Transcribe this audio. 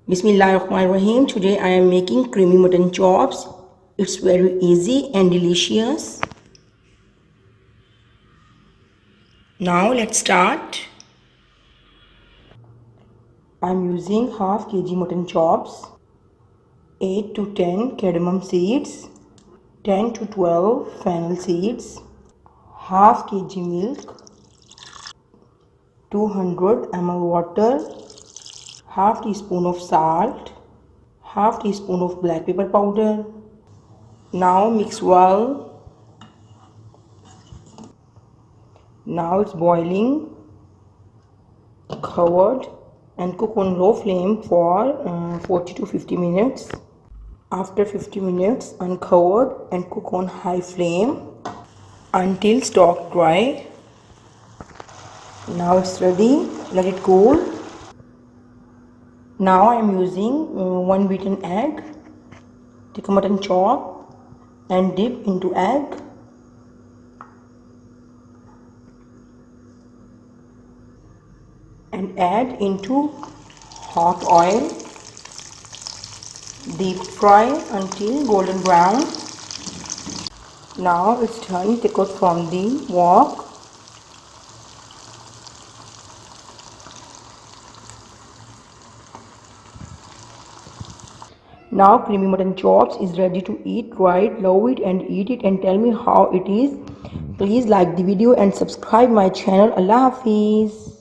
Bismillahirrahmanirrahim. Today I am making creamy mutton chops. It's very easy and delicious. Now let's start. I'm using half kg mutton chops, 8 to 10 cardamom seeds, 10 to 12 fennel seeds, half kg milk, 200 ml water, half teaspoon of salt, half teaspoon of black pepper powder. Now mix well. Now it's boiling. Covered and cook on low flame for 40 to 50 minutes. After 50 minutes, uncovered and cook on high flame until stock dry. Now it's ready. Let it cool. Now I am using one beaten egg. Take a mutton chop and dip into egg. And add into hot oil. Deep fry until golden brown. Now it's done. Take out from the wok. Now creamy mutton chops is ready to eat. Try it, love it and eat it and tell me how it is. Please like the video and subscribe my channel. Allah Hafiz.